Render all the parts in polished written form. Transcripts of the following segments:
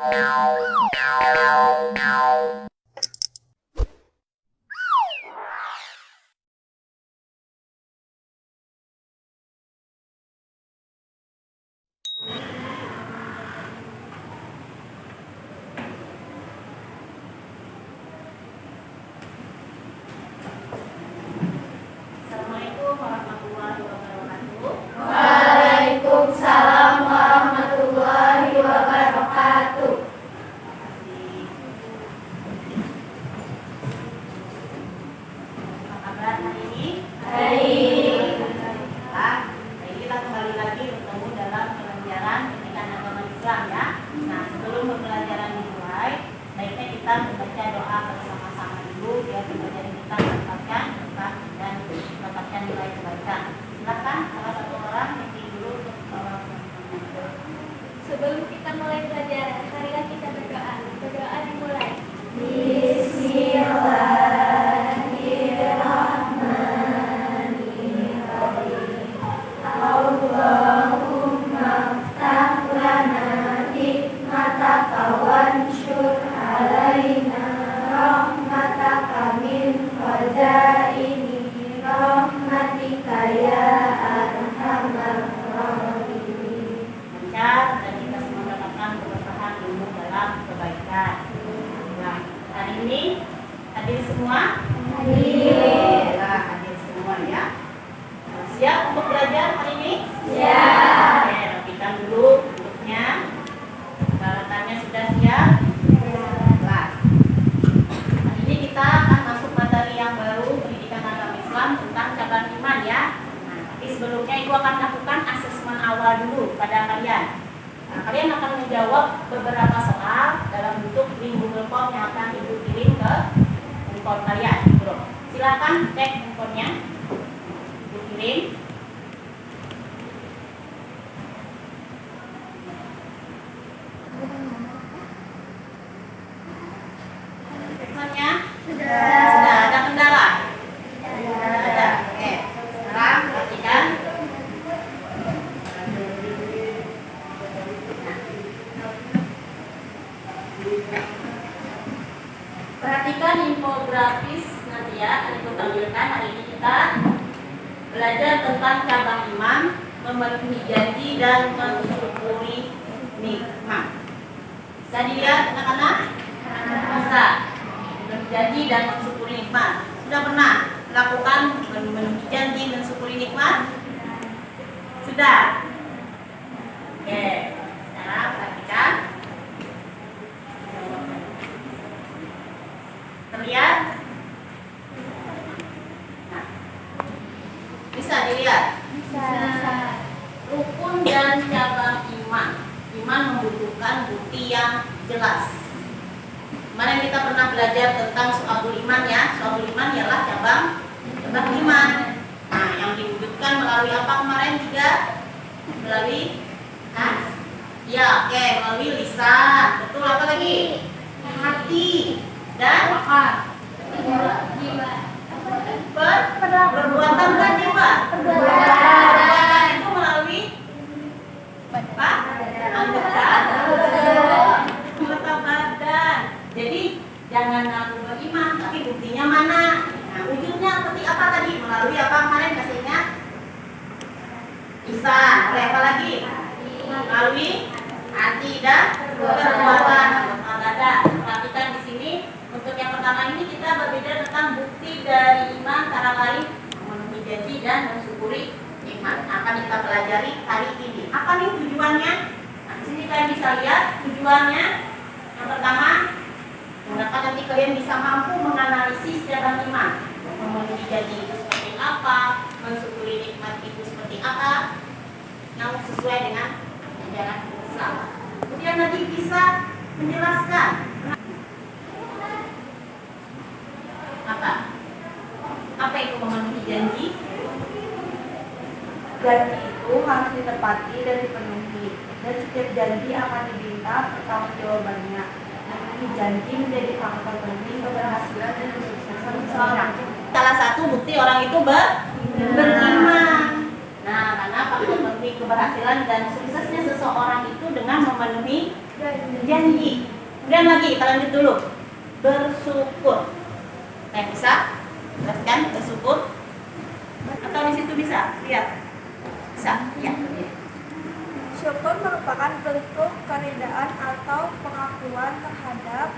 Assalamualaikum warahmatullahi wabarakatuh. Waalaikumsalam warahmatullahi wabarakatuh. Apa kabar hari ini? Baik. Baik, kita kembali lagi bertemu dalam pelajaran pendidikan agama Islam ya. Nah, sebelum pembelajaran dimulai, baiknya kita membaca doa bersama-sama dulu biar pembelajaran kita mendapatkan berkah dan mendapatkan nilai kebaikan. Silakan salah satu orang yang dulu untuk Sebelum kita mulai pelajaran, marilah kita berdoa. Berdoa dimulai. Bismillahirrahmanirrahim. Allahumma ftah lana hikmataka wansyur alaina rahmataka min khazaini rahmatika ya arhamar rahimin. lancar dan kita semua mendapatkan keberkahan ilmu dalam kebaikan. Nah, hari ini hadir semua? Hadir. Nah, hadir semua ya. Nah, siap untuk belajar hari ini? Siap. Oke, rapikan dulu duduknya. Peralatannya sudah siap? Baiklah. Hari ini kita akan masuk materi yang baru, pendidikan agama Islam tentang cabang iman ya. Nah, tapi sebelumnya Ibu akan lakukan asesmen awal dulu pada kalian. Nah, kalian akan menjawab beberapa soal dalam bentuk link Google Form yang akan Ibu kirim ke handphone kalian. Bro. Silakan cek handphonenya. Ibu kirim. Asesmennya sudah ada kendala? Tidak ada. Oke. Sekarang perhatikan. Perhatikan infografis nanti ya, akan Ibu tampilkan. Hari ini kita belajar tentang cabang iman, memenuhi janji dan mensyukuri nikmat. Bisa dilihat anak-anak? Bisa. Memenuhi janji dan mensyukuri nikmat. Sudah pernah melakukan memenuhi janji dan mensyukuri nikmat? Sudah. Oke. Sekarang perhatikan. Terlihat? Nah, bisa dilihat? Bisa. Rukun dan cabang iman. Iman membutuhkan bukti yang jelas. Kemarin kita pernah belajar tentang Syu'abul Iman ya. Syu'abul Iman ialah cabang iman. Nah, yang diwujudkan melalui apa kemarin juga? Melalui ya, oke, melalui lisan. Betul, apa lagi? Hati dan perbuatan dan jiwa. Perbuatan itu melalui apa? Anggota badan. Jadi jangan ngaku beriman, tapi buktinya mana? Nah, wujudnya seperti apa tadi? Melalui apa kemarin kasih ingat? Lisan. Oleh apa lagi? Melalui hati dan perbuatan anggota badan. Perhatikan di sini. Untuk yang pertama ini kita berbeda tentang bukti dari iman antara lain memenuhi janji dan mensyukuri nikmat. Akan kita pelajari hari ini. Apa nih tujuannya? Nah, di sini kalian bisa lihat tujuannya. Yang pertama, mengapa nanti kalian bisa mampu menganalisis cabang iman. Memenuhi janji itu seperti apa, mensyukuri nikmat itu seperti apa, yang sesuai dengan ajaran Islam. Kemudian nanti bisa menjelaskan apa itu memenuhi janji. Janji itu harus ditepati dan dipenuhi, dan setiap janji akan diminta pertanggungjawabannya. Memenuhi janji menjadi faktor penting keberhasilan dan kesuksesan seseorang. Salah satu bukti orang itu beriman. Nah, karena faktor penting keberhasilan dan suksesnya seseorang itu dengan memenuhi Janji. Kemudian lagi, kita lanjut dulu. Bersyukur. Nah, bisa? Jelaskan bersyukur? Atau di situ bisa? Lihat. Bisa? Ya. Syukur merupakan bentuk keridaan atau pengakuan terhadap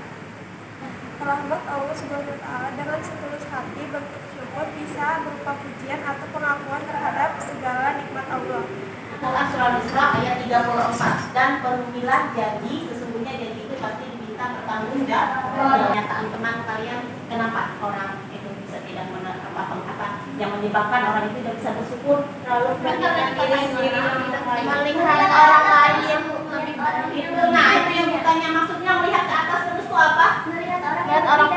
rahmat Allah Subhanahu wa Ta'ala. Dengan setulus hati, bentuk syukur bisa berupa pujian atau pengakuan terhadap segala nikmat Allah. Al Surah Al-Isra ayat 34. Dan penuhilah janji, sesungguhnya janji itu pasti diminta bertanggung jawab. Pernyataan teman kalian, kenapa orang itu bisa tidak apa yang menyebabkan orang itu tidak bisa bersyukur, terlalu perhatian diri sendiri, melihat orang lain yang lebih baik. Nah, itu yang bukannya maksudnya melihat ke atas terus itu apa? Melihat Orang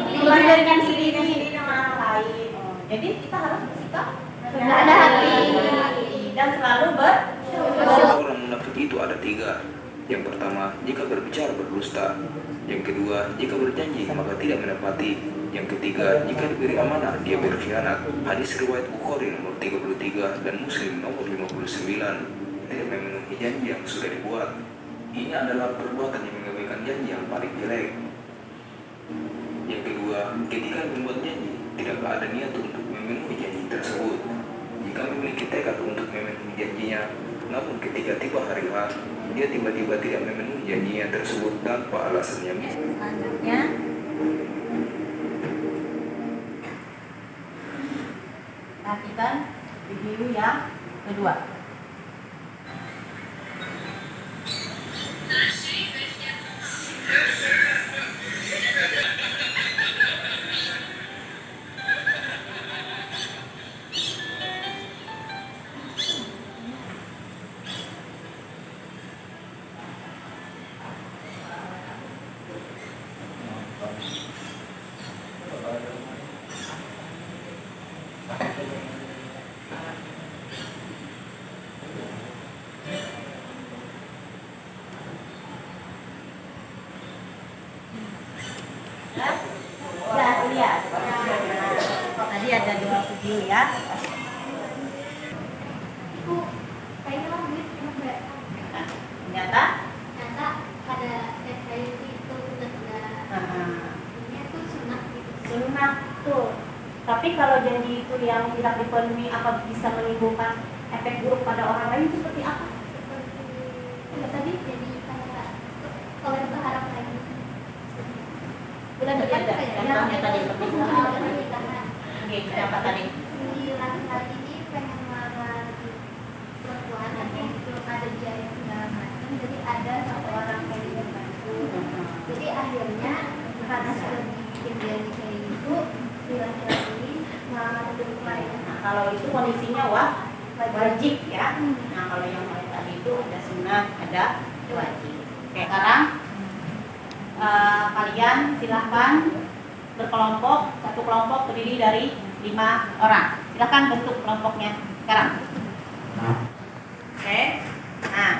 lebih dari diri sendiri dengan orang lain. Jadi kita harus bersikap rendah hati dan selalu bersyukur. Orang munafik itu ada 3. Yang pertama, jika berbicara berdusta. Yang kedua, jika berjanji maka tidak menepati. Yang ketiga, jika diberi amanah dia berkhianat. Hadis riwayat Bukhari nomor 33 dan Muslim nomor 59. Tidak memenuhi janji yang sudah dibuat. Ini adalah perbuatan yang mengabaikan janji yang paling jelek. Yang kedua, ketika membuat janji, tidakkah ada niat untuk memenuhi janji tersebut? Jika memiliki tekad untuk memenuhi janjinya, namun ketika tiba hari H, dia tiba-tiba tidak memenuhi janjinya tersebut tanpa alasan yang bisa. Selanjutnya, perhatikan video yang kedua. Ya, lihat. Tadi ada 2 video ya. Itu kayaknya lah duit enggak. Ternyata Ternyata pada saya itu benar-benar ini tuh sunat gitu. sunnah tuh. Tapi kalau janji itu yang tidak dipenuhi, apa bisa menimbulkan efek buruk pada orang lain itu seperti apa? Seperti tadi jadi kayak kalau berharap lagi. Bulan depan kayak contohnya tadi pernikahan. Oke, kenapa tadi? Si laki-laki ini pengen melamar perempuan, nanti itu ada biaya segala macam, jadi ada satu orang kayak dibantu. Jadi akhirnya karena sudah bikin janji kayak gitu, si laki-laki ini melamar perempuan. Nah, kalau itu kondisinya wajib ya. Nah, kalau yang mulai tadi itu ada sunnah, ada wajib. Oke, sekarang kalian silahkan berkelompok, satu kelompok terdiri dari 5 orang. Silahkan bentuk kelompoknya sekarang. Oke. Nah,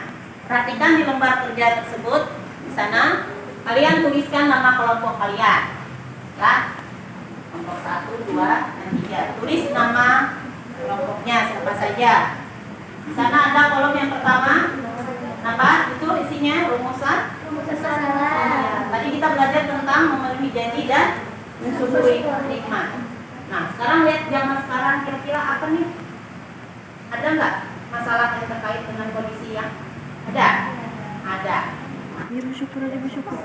perhatikan di lembar kerja tersebut. Di sana kalian tuliskan nama kelompok kalian. Ya. Kelompok 1, 2, dan 3. Tulis nama kelompoknya siapa saja. Di sana ada kolom yang pertama. Apa? Itu isinya rumusan. Tadi kita belajar tentang memenuhi janji dan mensyukuri nikmat. Nah, sekarang lihat zaman sekarang kira-kira apa nih? Ada nggak masalah yang terkait dengan kondisi yang ada? Ada. Ya bersyukur aja bersyukur.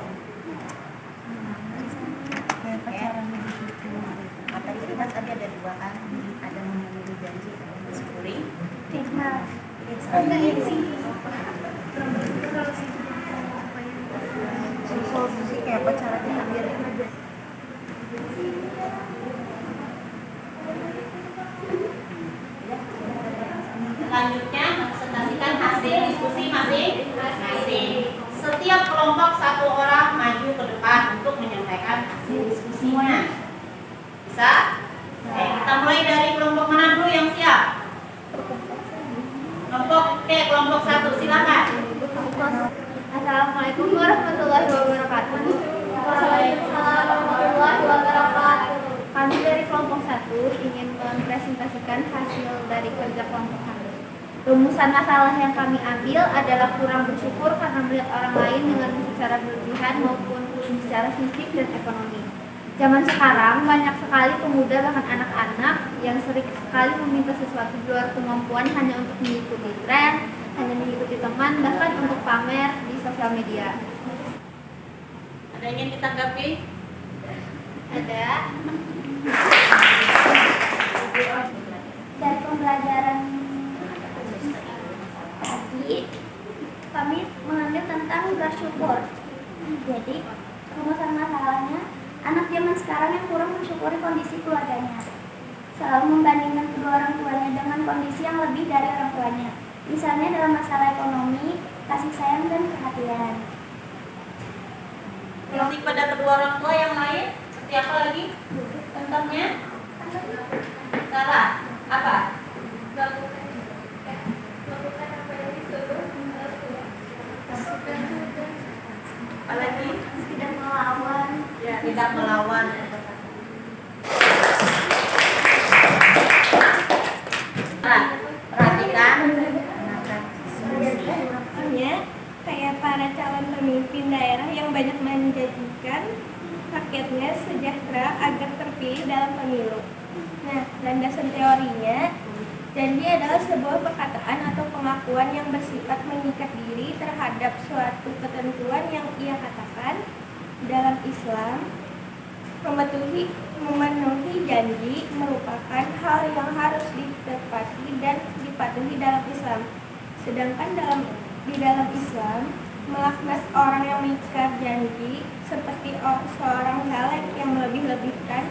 Maka kita tadi ada 2 kan, ada memenuhi janji dan mensyukuri nikmat. Solusi kayak apa caranya biar aja. Selanjutnya presentasikan hasil diskusi masing-masing. Setiap kelompok 1 orang maju ke depan untuk menyampaikan hasil diskusinya. Bisa? Oke, kita mulai dari kelompok mana dulu yang siap? Kelompok 1 silakan. Assalamualaikum warahmatullahi wabarakatuh. Waalaikumsalam warahmatullahi wabarakatuh. Kami dari kelompok 1 ingin mempresentasikan hasil dari kerja kelompok kami. Rumusan masalah yang kami ambil adalah kurang bersyukur karena melihat orang lain dengan secara berlebihan maupun secara fisik dan ekonomi. Zaman sekarang banyak sekali pemuda bahkan anak-anak yang sering sekali meminta sesuatu di luar kemampuan hanya untuk mengikuti tren, hanya mengikuti teman, bahkan untuk pamer di sosial media. Ada yang ingin ditanggapi? Ada. Dari pembelajaran tadi, kami mengambil tentang bersyukur. Jadi, rumusan masalahnya, anak zaman sekarang yang kurang mensyukuri kondisi keluarganya, selalu membandingkan kedua orang tuanya dengan kondisi yang lebih dari orang tuanya. Misalnya dalam masalah ekonomi, kasih sayang dan perhatian. Kritik pada kedua orang tua yang lain, seperti apa lagi? Contohnya? Salah. Apa? Apalagi? Tidak melawan. Ya, tidak melawan. Perhatikan. Contohnya, kayak para calon pemimpin daerah yang banyak menjanjikan rakyatnya sejahtera agar terpilih dalam pemilu. Nah, landasan teorinya, janji adalah sebuah perkataan atau pengakuan yang bersifat mengikat diri terhadap suatu ketentuan yang ia katakan. Dalam Islam, memenuhi janji merupakan hal yang harus ditepati dan dipatuhi dalam Islam. Sedangkan di dalam Islam, melaknat orang yang mengikat janji seperti seorang caleg yang melebih-lebihkan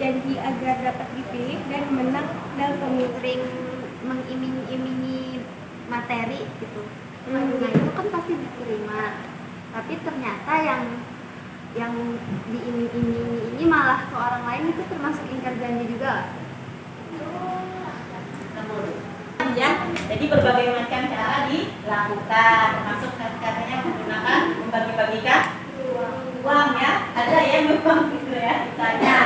janji agar dapat dipilih dan menang dalam pemilu. Sering mengiming-imingi materi gitu. Nah itu kan pasti diterima. Tapi ternyata yang diiming-imingi ini malah ke orang lain, itu termasuk ingkar janji juga. Ya, jadi berbagai macam cara dilakukan, termasuk katanya menggunakan membagi-bagikan uang ya. Ada yang memang gitu ya, ditanya.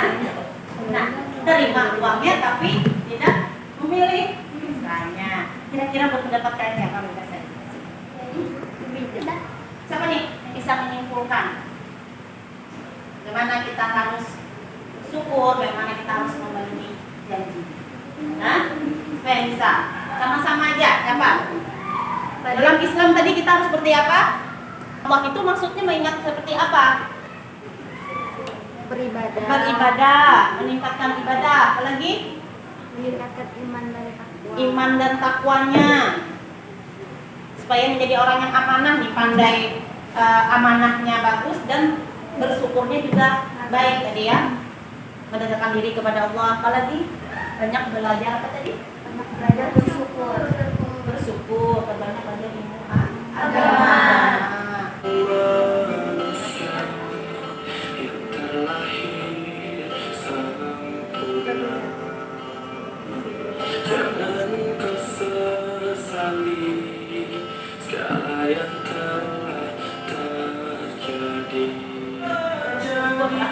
Nah, terima uangnya tapi tidak memilih misalnya. Kira-kira berpendapat kalian apa biasa? Siapa nih yang bisa menyimpulkan bagaimana kita harus bersyukur, bagaimana kita harus memenuhi janji? Nah, supaya bisa sama-sama aja, siapa? Dalam Islam tadi kita harus seperti apa? Allah itu maksudnya mengingat seperti apa? Beribadah, meningkatkan ibadah, apalagi Meningkatkan iman dan takwa. iman dan takwanya, supaya menjadi orang yang amanah nih, pandai amanahnya bagus dan bersyukurnya juga baik tadi ya, mendekatkan diri kepada Allah. Apalagi banyak belajar apa tadi? Banyak belajar Bersyukur, banyak belajar ilmu agama. Jangan kau sesali segala yang telah terjadi. Banyak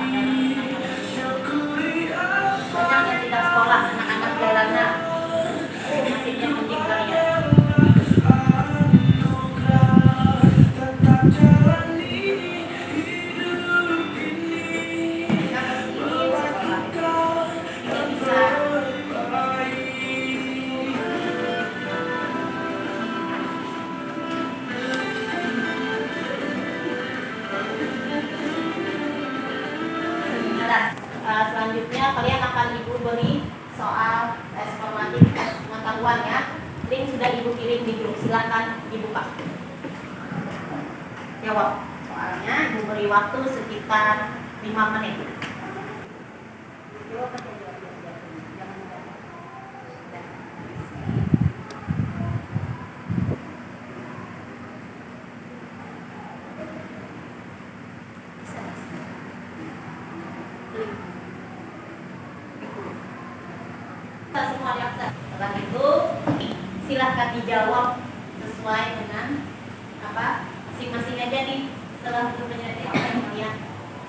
yang tidak sekolah, anak-anak jalanan, nasibnya mending kalian. Selanjutnya kalian akan ibu beri soal tes formatif pengetahuan ya. Link sudah ibu kirim di grup, silakan dibuka. Jawab soalnya, ibu beri waktu sekitar 5 menit. Jawab aja, jangan lupa. Semua daftar. Setelah itu silahkan dijawab sesuai dengan apa masing-masing aja nih. Setelah berpenjelasan apa yang kalian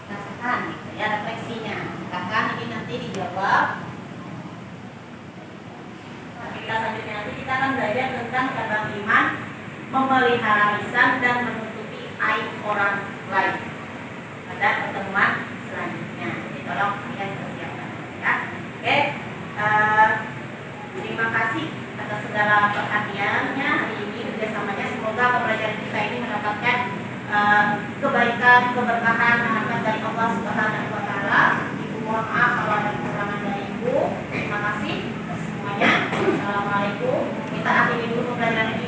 rasakan gitu ya, refleksinya. Silakan ini nanti dijawab. kita selanjutnya nanti kita akan belajar tentang cabang iman, memelihara lisan dan menutupi aib orang lain pada pertemuan selanjutnya. Jadi tolong kalian persiapkan ya. Oke, terima kasih atas segala perhatiannya hari ini, kerjasamanya. Semoga pembelajaran kita ini mendapatkan kebaikan, keberkahan, rahmat dari Allah Subhanahu wa Ta'ala. Ibu mohon maaf kalau ada kekurangan dari Ibu. Terima kasih atas semuanya. Assalamualaikum. Kita akhiri dulu pembelajaran ini.